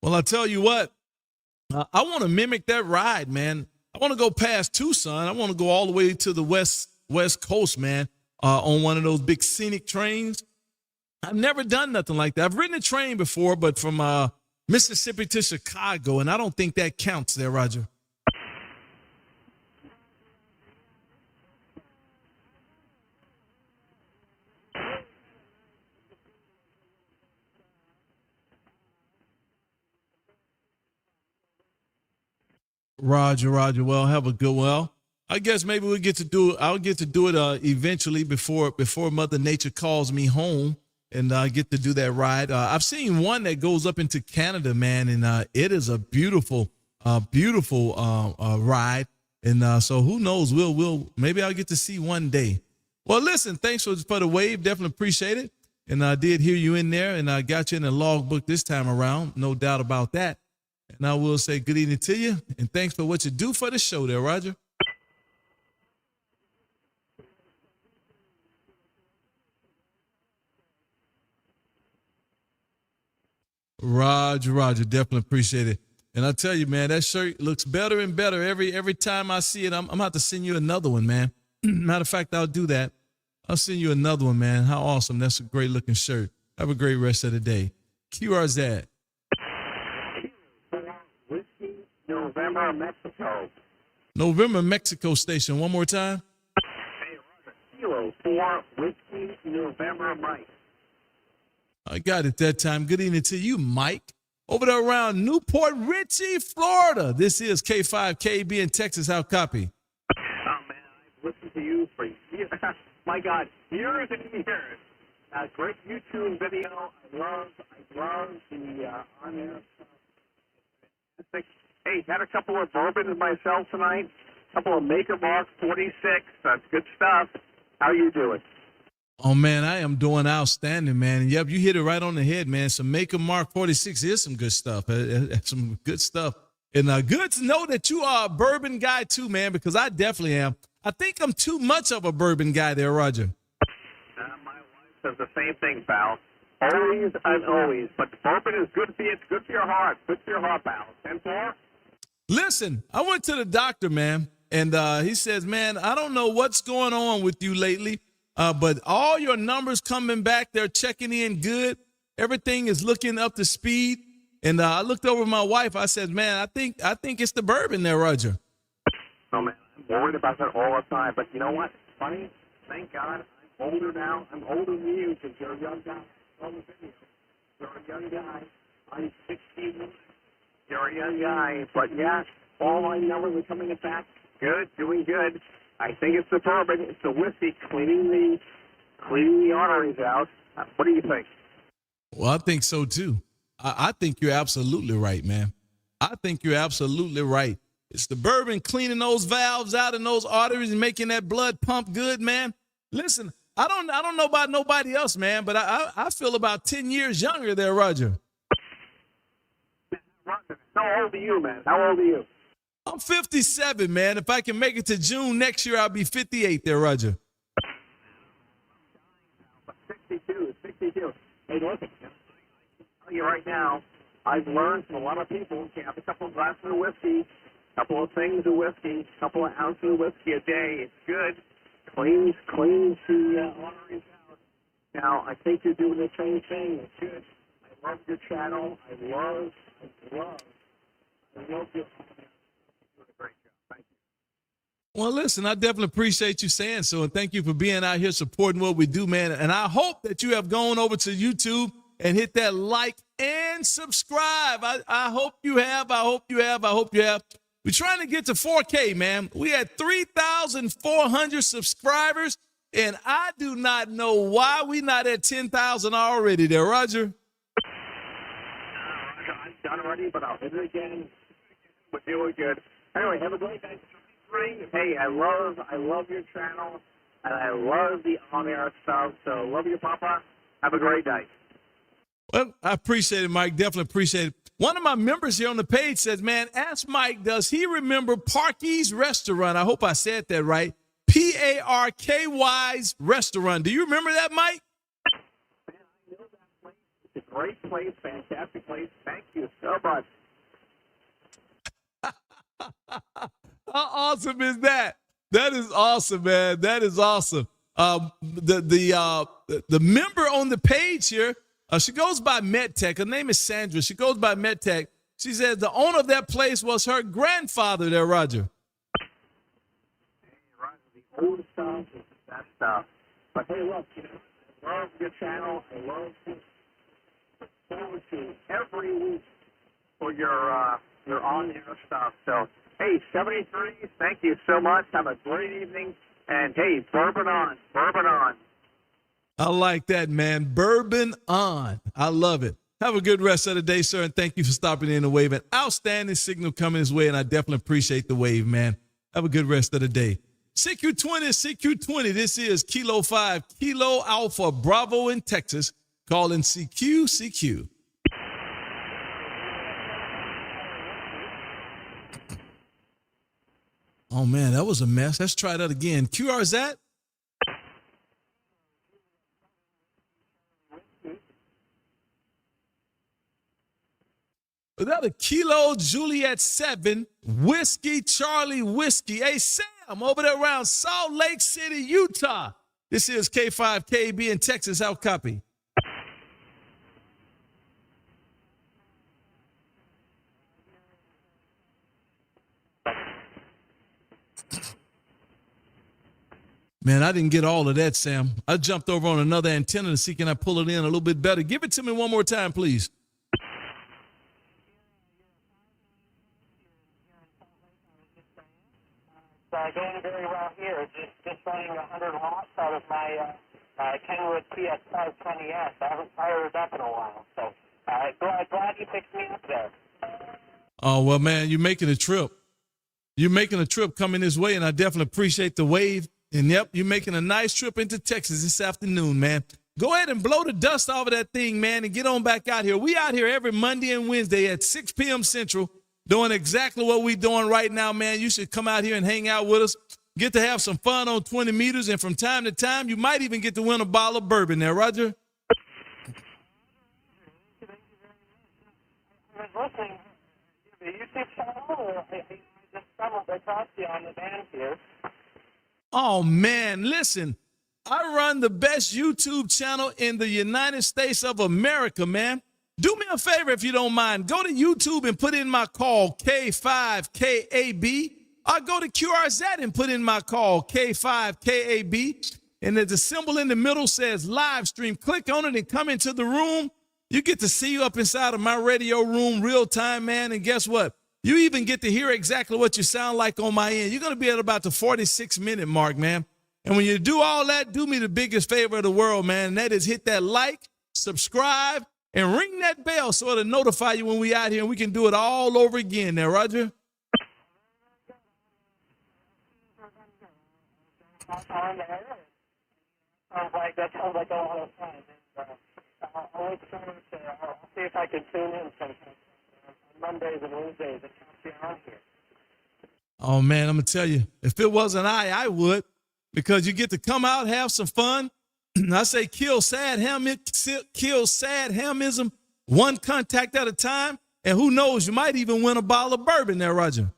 Well, I tell you what, I want to mimic that ride, man. I want to go past Tucson. I want to go all the way to the west coast, man, on one of those big scenic trains. I've never done nothing like that. I've ridden a train before, but from Mississippi to Chicago, and I don't think that counts there, Roger. Roger. Well, have a good one. I guess maybe we'll get to do it. I'll get to do it eventually before Mother Nature calls me home. And I get to do that ride. I've seen one that goes up into Canada, man, and it is a beautiful ride. And so who knows? Maybe I'll get to see one day. Well, listen, thanks for the wave. Definitely appreciate it. And I did hear you in there, and I got you in the logbook this time around. No doubt about that. And I will say good evening to you, and thanks for what you do for the show there, Roger. Roger, definitely appreciate it. And I tell you, man, that shirt looks better and better every time I see it. I'm about to send you another one, man. Matter of fact, I'll do that. I'll send you another one, man. How awesome. That's a great looking shirt. Have a great rest of the day. QRZ. Whiskey, November, Mexico. November, Mexico station. One more time. Kilo 4, Whiskey, November, Mike. I got it that time. Good evening to you, Mike. Over there around Newport Richey, Florida. This is K5KB in Texas. How copy? Oh, man, I've listened to you for years. My God, years and years. Great YouTube video. I love the on-air stuff. Hey, had a couple of bourbons myself tonight. A couple of Maker Mark 46. That's good stuff. How you doing? Oh, man, I am doing outstanding, man. Yep, you hit it right on the head, man. Some Maker Mark 46 is some good stuff. Some good stuff. And good to know that you are a bourbon guy too, man, because I definitely am. I think I'm too much of a bourbon guy there, Roger. My wife says the same thing, pal. Always and always. But bourbon is good for you. It's good for your heart. Good for your heart, pal. 10-4? Listen, I went to the doctor, man, and he says, man, I don't know what's going on with you lately, But all your numbers coming back, they're checking in good. Everything is looking up to speed. And I looked over at my wife. I said, man, I think it's the bourbon there, Roger. Oh, man, I'm worried about that all the time. But you know what? It's funny. Thank God I'm older now. I'm older than you because you're a young guy. On the video. You're a young guy. I'm 61. You're a young guy. But, yeah, all my numbers are coming back. Good, doing good. I think it's the bourbon. It's the whiskey cleaning the arteries out. What do you think? Well, I think so, too. I think you're absolutely right, man. I think you're absolutely right. It's the bourbon cleaning those valves out and those arteries and making that blood pump good, man. Listen, I don't know about nobody else, man, but I feel about 10 years younger there, Roger. How old are you, man? How old are you? I'm 57, man. If I can make it to June next year, I'll be 58 there, Roger. 62. Hey, listen, I'll tell you right now, I've learned from a lot of people, you have a couple of glasses of whiskey, a couple of things of whiskey, a couple of ounces of whiskey a day. It's good. Cleans the arteries out. Now, I think you're doing the same thing. It's good. I love your channel. I love your you're doing a great job. Thank you. Well, listen, I definitely appreciate you saying so, and thank you for being out here supporting what we do, man. And I hope that you have gone over to YouTube and hit that like and subscribe. I hope you have. I hope you have. We're trying to get to 4K, man. We had 3,400 subscribers, and I do not know why we not at 10,000 already there, Roger. Roger, I'm done already, but I'll hit it again. We're doing good. Anyway, have a great day. Hey, I love your channel, and I love the on-air stuff, so love you, Papa. Have a great day. Well, I appreciate it, Mike. Definitely appreciate it. One of my members here on the page says, man, ask Mike, does he remember Parky's Restaurant? I hope I said that right. Parky's Restaurant. Do you remember that, Mike? Man, I know that place. It's a great place, fantastic place. Thank you so much. How awesome is that? That is awesome, man. That is awesome. The member on the page here, she goes by MedTech. Her name is Sandra. She goes by MedTech. She says the owner of that place was her grandfather there, Roger. Hey, Roger, the old stuff is the best stuff. But hey, look, I love your channel. I love you. Look forward to every week for your on-air stuff. So, hey, 73, thank you so much. Have a great evening. And, hey, bourbon on. Bourbon on. I like that, man. Bourbon on. I love it. Have a good rest of the day, sir, and thank you for stopping in the wave. An outstanding signal coming his way, and I definitely appreciate the wave, man. Have a good rest of the day. CQ20. This is Kilo 5, Kilo Alpha Bravo in Texas, calling CQ. Oh, man, that was a mess. Let's try that again. QR, is that? Without a Kilo Juliet 7 Whiskey Charlie Whiskey. Hey, Sam, over there around Salt Lake City, Utah. This is K5KB in Texas. How copy? Man, I didn't get all of that, Sam. I jumped over on another antenna to see can I pull it in a little bit better. Give it to me one more time, please. Going very well here. Just running 100 watts out of my Kenwood PS520S. I haven't fired it up in a while, so glad you picked me up there. Oh, well, man, you're making a trip. You're making a trip coming this way, and I definitely appreciate the wave. And, yep, you're making a nice trip into Texas this afternoon, man. Go ahead and blow the dust off of that thing, man, and get on back out here. We out here every Monday and Wednesday at 6 p.m. Central doing exactly what we're doing right now, man. You should come out here and hang out with us. Get to have some fun on 20 meters, and from time to time, you might even get to win a bottle of bourbon there, Roger. I was listening to the YouTube channel, or I just stumbled across you on the band here. Oh, man, listen, I run the best YouTube channel in the United States of America, man. Do me a favor if you don't mind. Go to YouTube and put in my call, K5KAB. Or go to QRZ and put in my call, K5KAB. And there's a symbol in the middle says live stream. Click on it and come into the room. You get to see you up inside of my radio room real time, man. And guess what? You even get to hear exactly what you sound like on my end. You're going to be at about the 46-minute mark, man. And when you do all that, do me the biggest favor of the world, man. And that is hit that like, subscribe, and ring that bell so it'll notify you when we out here and we can do it all over again there, Roger. That sounds like a lot of fun. I'll see if I can tune in sometime. Mondays and Wednesdays and be on here. Oh, man, I'm going to tell you, if it wasn't I would, because you get to come out, have some fun. I say kill sad hamism, one contact at a time. And who knows, you might even win a bottle of bourbon there, Roger.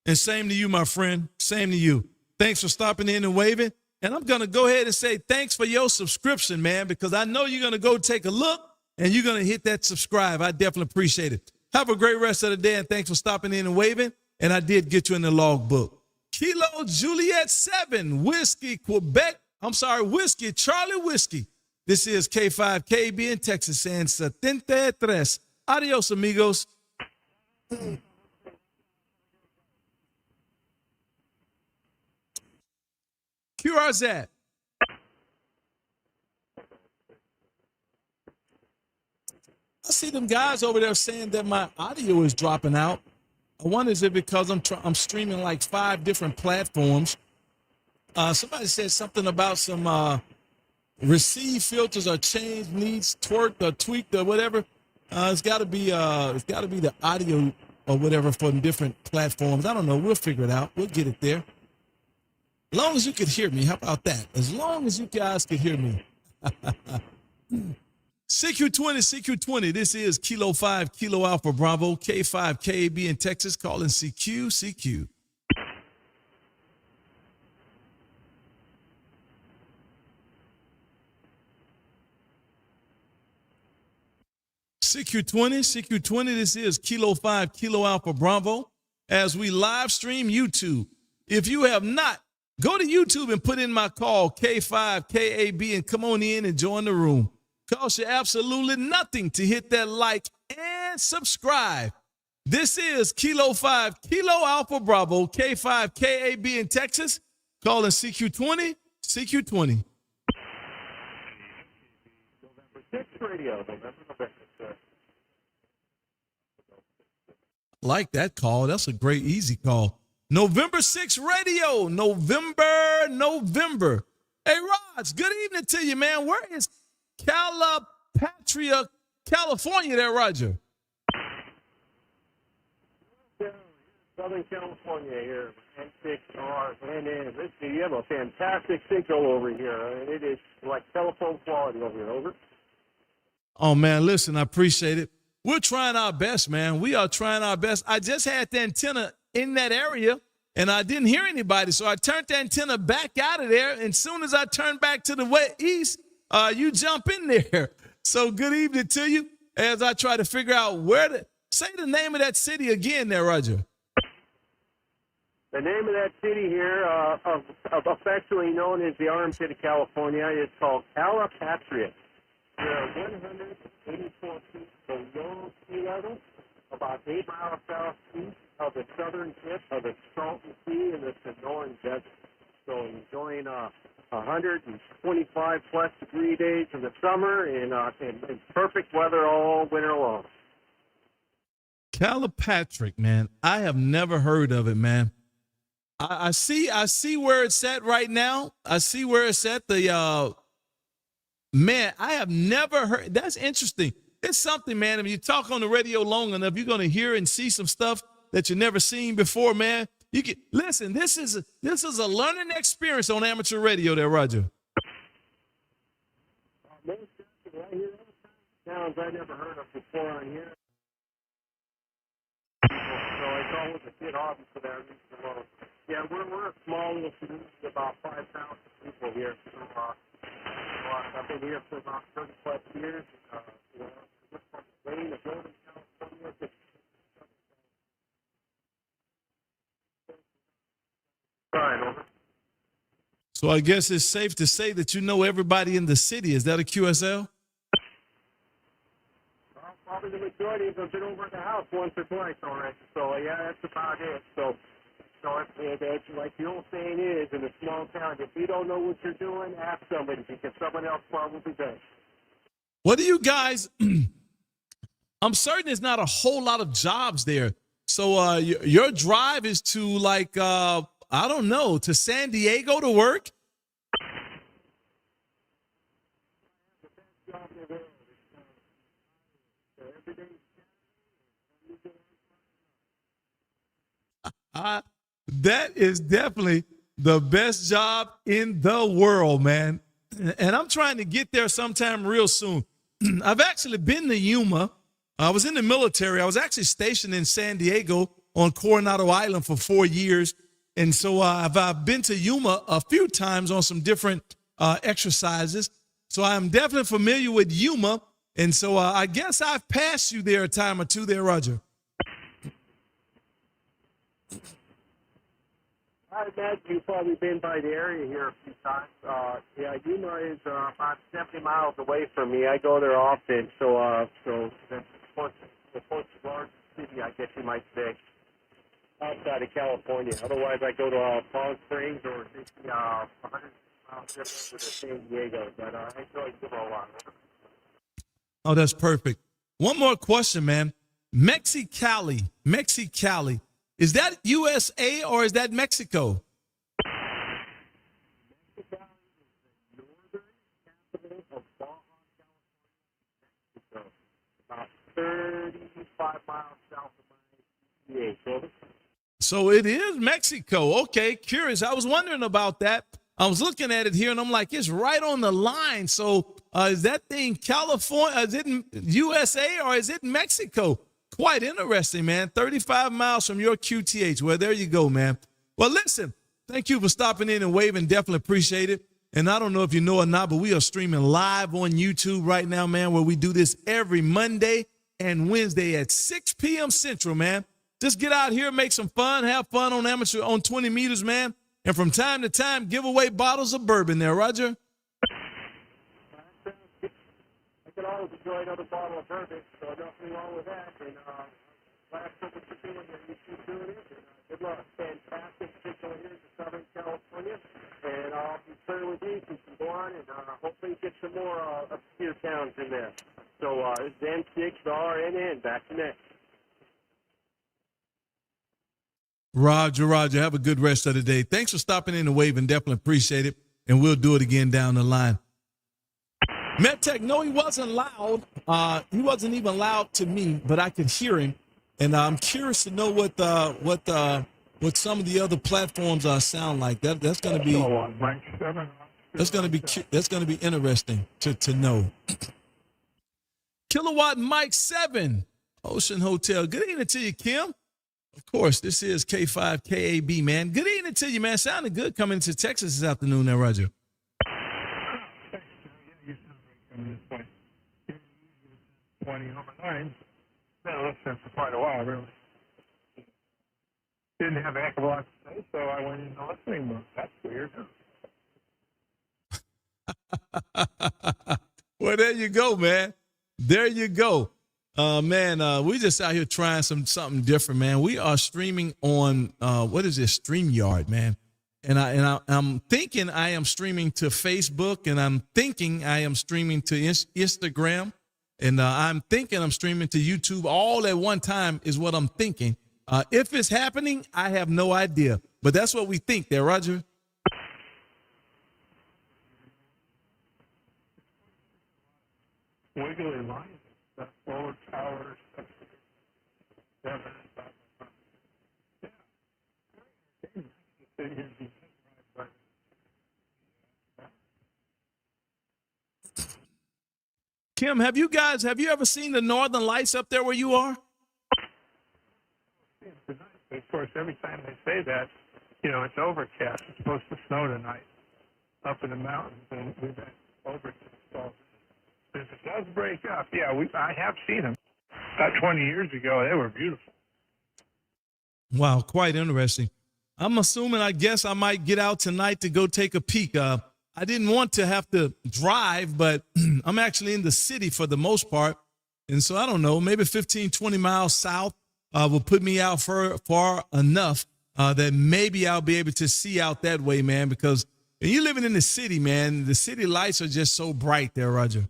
And same to you, my friend. Same to you. Thanks for stopping in and waving. And I'm going to go ahead and say thanks for your subscription, man, because I know you're going to go take a look and you're going to hit that subscribe. I definitely appreciate it. Have a great rest of the day, and thanks for stopping in and waving. And I did get you in the logbook. Kilo Juliet 7, Whiskey Charlie Whiskey. This is K5KB in Texas and 73. Adios, amigos. QRZ. I see them guys over there saying that my audio is dropping out. I wonder is it because I'm streaming like 5 different platforms. Somebody said something about some receive filters or change needs twerked or tweaked or whatever. It's got to be the audio or whatever from different platforms. I don't know. We'll figure it out. We'll get it there. As long as you could hear me, how about that? As long as you guys could hear me. CQ20, this is Kilo 5, Kilo Alpha Bravo, K5, KAB in Texas, calling CQ. CQ20, this is Kilo 5, Kilo Alpha Bravo, as we live stream YouTube. If you have not, go to YouTube and put in my call, K5, KAB, and come on in and join the room. Costs you absolutely nothing to hit that like and subscribe. This is Kilo 5, Kilo Alpha Bravo, K5, KAB in Texas, calling CQ20. November 6th radio, Like that call. That's a great, easy call. November 6th radio, November. Hey, Rods, good evening to you, man. Where is Calipatria, California there, Roger? Southern California here, N6RNN. Listen, you have a fantastic signal over here. I mean, it is like telephone quality over here. Over. Oh, man, listen, I appreciate it. We're trying our best, man. We are trying our best. I just had the antenna in that area, and I didn't hear anybody, so I turned the antenna back out of there, and as soon as I turned back to the east, you jump in there. So good evening to you as I try to figure out say the name of that city again there, Roger. The name of that city here, affectionately known as the armpit of California, is called Calipatria. We're 184 feet below sea level, about 8 miles southeast of the southern tip of the Salton Sea in the Sonoran Desert. So enjoying 125 plus degree days in the summer and perfect weather all winter long. Calipatria, man. I have never heard of it, man. I see where it's at right now. I see where it's at. Man, I have never heard. That's interesting. It's something, man. If you talk on the radio long enough, you're going to hear and see some stuff that you've never seen before, man. You can listen. This is a learning experience on amateur radio, there, Roger. Sounds I never heard of before on here. So it's always a kid hobby for that reason alone. Yeah, we're a small little community, about 5,000 people here. So, I've been here for about 30-plus years. You know, just from Wayne, a building in California. Fine, over. So I guess it's safe to say that you know everybody in the city. Is that a QSL? Well, probably the majority of them have been over at the house once or twice already. So, yeah, that's about it. So it's like the old saying is, in a small town, if you don't know what you're doing, ask somebody, because someone else probably does. What do you guys? I'm certain there's not a whole lot of jobs there. So your drive is to like I don't know, to San Diego to work. That is definitely the best job in the world, man. And I'm trying to get there sometime real soon. I've actually been to Yuma. I was in the military. I was actually stationed in San Diego on Coronado Island for 4 years. And so I've been to Yuma a few times on some different exercises. So I'm definitely familiar with Yuma. And so I guess I've passed you there a time or two there, Roger. I imagine you've probably been by the area here a few times. Yeah, Yuma is about 70 miles away from me. I go there often, so that's the most large city, I guess you might say, outside of California. Otherwise, I go to Palm Springs or 100 miles different to San Diego. But I enjoy Yuma a lot. Oh, that's perfect. One more question, man. Mexicali. Is that USA or is that Mexico? About 35 miles south of my PA. So it is Mexico. Okay, curious. I was wondering about that. I was looking at it here and I'm like, it's right on the line. So is that thing California? Is it USA or is it Mexico? Quite interesting, man. 35 miles from your QTH. Well, there you go, man. Well, listen, thank you for stopping in and waving. Definitely appreciate it. And I don't know if you know or not, but we are streaming live on YouTube right now, man, where we do this every Monday and Wednesday at 6 p.m. Central, man. Just get out here, make some fun, have fun on amateur on 20 meters, man. And from time to time, give away bottles of bourbon there, Roger. I can always enjoy another bottle of bourbon, so nothing wrong with that. And last time what you're doing, you keep doing it. And, good luck. Fantastic, particularly here in Southern California. And I'll be clear with you. You can go on and hopefully get some more obscure towns in there. So it's M6RNN. Back to next. Roger. Have a good rest of the day. Thanks for stopping in and waving. Definitely appreciate it. And we'll do it again down the line. MedTech, no, he wasn't loud. He wasn't even loud to me, but I could hear him. And I'm curious to know what some of the other platforms sound like. That's going to be interesting to know. Kilowatt Mike 7, Ocean Hotel. Good evening to you, Kim. Of course, this is K5KAB, man. Good evening to you, man. Sounding good coming to Texas this afternoon there, Roger. 20 over 9. Been listening for quite a while, really. Didn't have a heck of a lot to say, so I went into listening mode. That's weird. Well, there you go, man. There you go. Man, we just out here trying something different, man. We are streaming on what is this? StreamYard, man. And I'm thinking I am streaming to Facebook, and I'm thinking I am streaming to Instagram, and I'm thinking I'm streaming to YouTube all at one time is what I'm thinking. If it's happening, I have no idea, but that's what we think there, Roger. Wiggly lines, that forward towers, Kim, have you ever seen the Northern Lights up there where you are? every time they say that, it's overcast. It's supposed to snow tonight up in the mountains, and we've been overcast. So if it does break up, I have seen them. About 20 years ago, they were beautiful. Wow, quite interesting. I'm assuming, I guess I might get out tonight to go take a peek. I didn't want to have to drive, but I'm actually in the city for the most part. And so I don't know, maybe 15, 20 miles south will put me out far enough that maybe I'll be able to see out that way, man, because when you're living in the city, man, the city lights are just so bright there, Roger.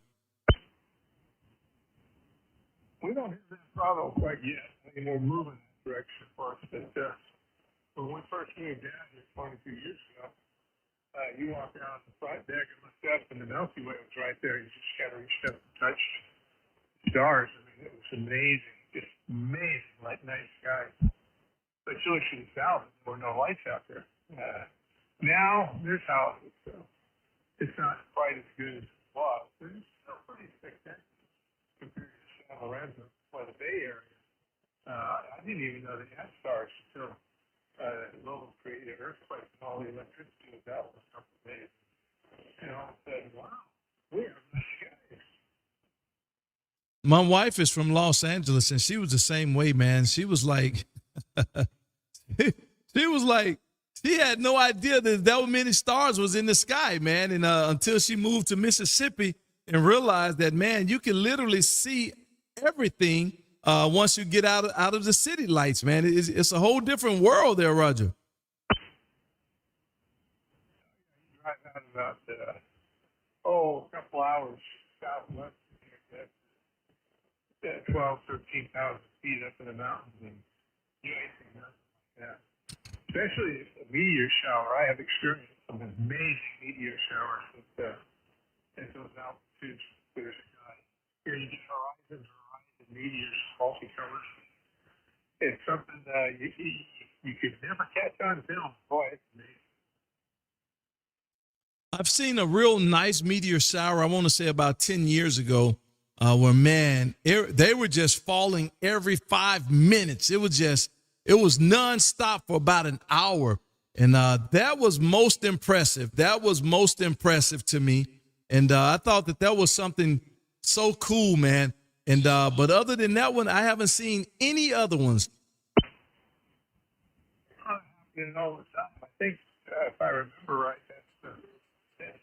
We don't have that problem quite yet. I mean, we're moving in that direction, of course. But when we first moved down here 22 years ago, you walk down the front deck and looked up, and the Milky Way was right there. You just kind of reached up and touched stars. I mean, it was amazing, just amazing, like night skies. But you look to the south, there were no lights out there. Now there's houses, so it's not quite as good as it was, but it's still pretty spectacular compared to San Lorenzo or the Bay Area. I didn't even know they had stars until Lowell created an earthquake and all the electricity was out for a couple of days. And all of a sudden, wow, we have nice skies. My wife is from Los Angeles, and she was the same way, man. She was like, she had no idea that many stars was in the sky, man. And until she moved to Mississippi and realized that, man, you can literally see everything once you get out of the city lights, man. It's a whole different world there, Roger. You drive out about, a couple hours southwest at 12, 13,000 feet up in the mountains, and you ain't seen nothing like that. Especially a meteor shower. I have experienced some amazing meteor showers at those altitudes where there's sky. Here you get horizon meteors, multicolored. It's something you could never catch on film. Boy, it's amazing. I've seen a real nice meteor shower, I want to say about 10 years ago, where, man, they were just falling every 5 minutes. It was nonstop for about an hour. And that was most impressive. That was most impressive to me. And I thought that was something so cool, man. And but other than that one, I haven't seen any other ones. All the time. I think, if I remember right, that's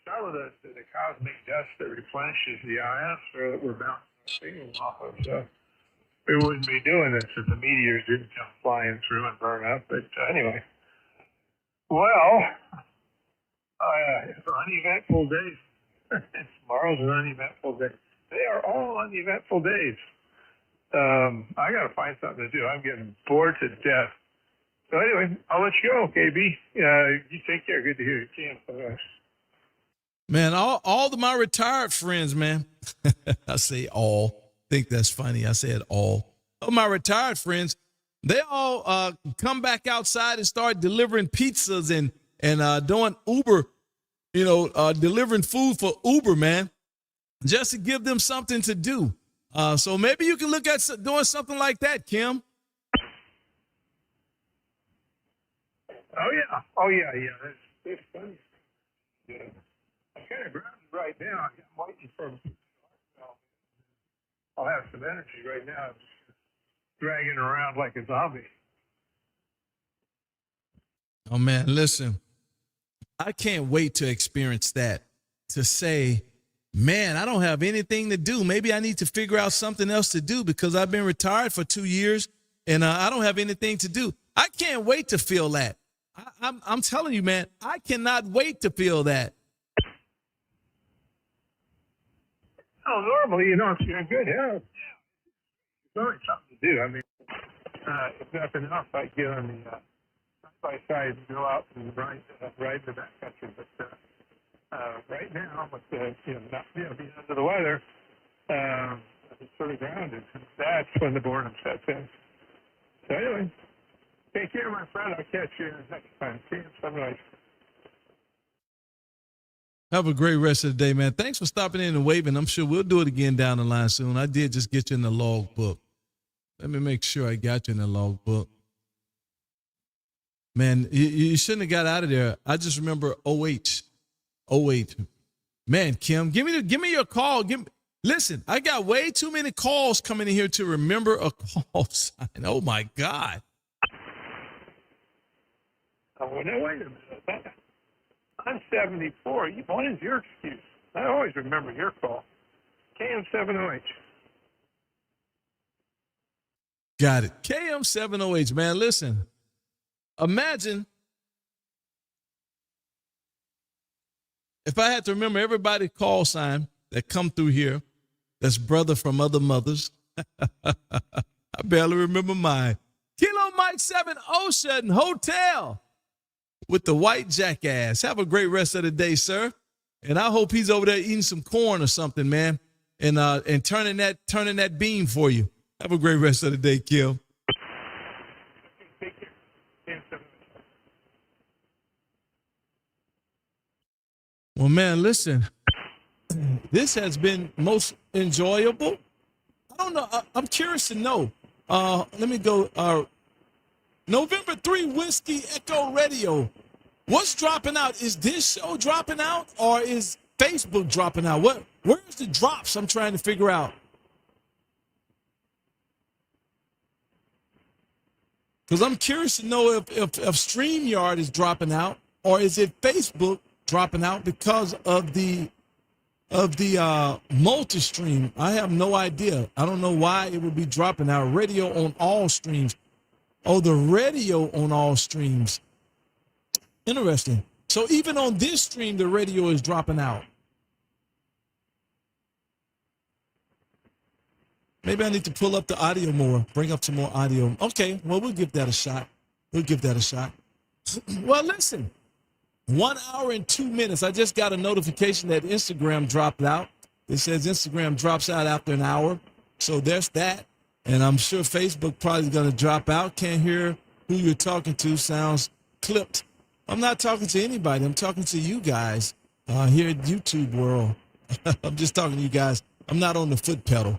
some of the cosmic dust that replenishes the ionosphere that we're bouncing signals off of. So we wouldn't be doing this if the meteors didn't come flying through and burn up. But anyway, well, it's an uneventful day. Tomorrow's an uneventful day. They are all uneventful days. I got to find something to do. I'm getting bored to death. So anyway, I'll let you go, KB. You take care. Good to hear you, Cam. Man, all of my retired friends, man. I say all. I think that's funny. I said all. All my retired friends, they all come back outside and start delivering pizzas and doing Uber, delivering food for Uber, man, just to give them something to do. So maybe you can look at doing something like that, Kim. Oh yeah. It's funny. Yeah. I'm kind of grounded right now. I'm waiting for. I'll have some energy right now. I'm just dragging around like a zombie. Oh man, listen. I can't wait to experience that. To say, man, I don't have anything to do. Maybe I need to figure out something else to do because I've been retired for 2 years and I don't have anything to do. I can't wait to feel that. I'm telling you, man, I cannot wait to feel that. Oh, normally, if you're in good health, there's always something to do. I mean, if nothing else, I get on the side-by-side and go out and ride the backcountry. But right now, with not being under the weather, it's sort of grounded. That's when the boredom sets in. So anyway, take care, my friend. I'll catch you next time. See you sunrise. Have a great rest of the day, man. Thanks for stopping in and waving. I'm sure we'll do it again down the line soon. I did just get you in the log book. Let me make sure I got you in the log book. Man, you shouldn't have got out of there. I just remember oh 08. Man, Kim, give me your call. Listen, I got way too many calls coming in here to remember a call sign. Oh my God. Oh, well, now, wait a minute. I'm 74. What is your excuse? I always remember your call. KM7OH. Got it. KM7OH, man. Listen, imagine if I had to remember everybody's call sign that come through here, that's brother from other mothers. I barely remember mine. Kilo Mike 7 Ocean Hotel with the white jackass. Have a great rest of the day, sir. And I hope he's over there eating some corn or something, man, and turning that beam for you. Have a great rest of the day, Kim. Take care. KM7OH. Well, man, listen, this has been most enjoyable. I don't know. I'm curious to know. Let me go. November 3 Whiskey Echo Radio. What's dropping out? Is this show dropping out or is Facebook dropping out? Where's the drops I'm trying to figure out? Because I'm curious to know if StreamYard is dropping out or is it Facebook dropping out because of the multi-stream. I have no idea. I don't know why it would be dropping out. Radio on all streams. Oh, the radio on all streams. Interesting. So even on this stream, the radio is dropping out. Maybe I need to pull up the audio more, bring up some more audio. Okay, well, we'll give that a shot. Well, listen, 1 hour and 2 minutes. I just got a notification that Instagram dropped out. It says Instagram drops out after an hour. So there's that. And I'm sure Facebook probably is going to drop out. Can't hear who you're talking to. Sounds clipped. I'm not talking to anybody. I'm talking to you guys here at YouTube world. I'm just talking to you guys. I'm not on the foot pedal.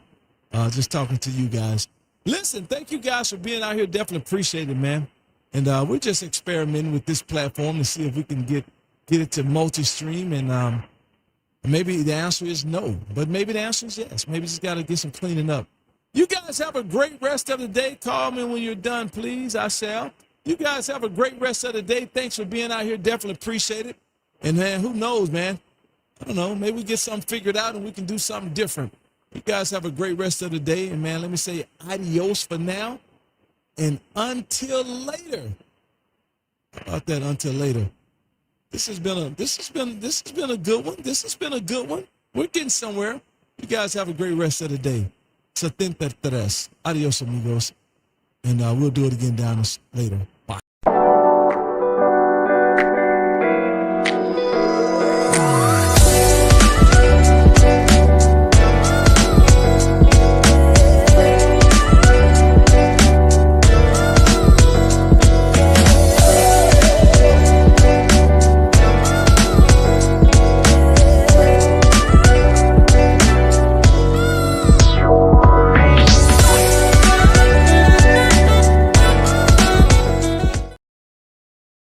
Just talking to you guys. Listen, thank you guys for being out here. Definitely appreciate it, man. And we're just experimenting with this platform to see if we can get it to multi-stream. And maybe the answer is no, but maybe the answer is yes. Maybe just got to get some cleaning up. You guys have a great rest of the day. Call me when you're done, please. I shall. You guys have a great rest of the day. Thanks for being out here. Definitely appreciate it. And man, who knows, man? I don't know. Maybe we get something figured out and we can do something different. You guys have a great rest of the day. And man, let me say adios for now. And until later. How about that? Until later. This has been a good one. This has been a good one. We're getting somewhere. You guys have a great rest of the day. 73. Adios, amigos. And we'll do it again down later.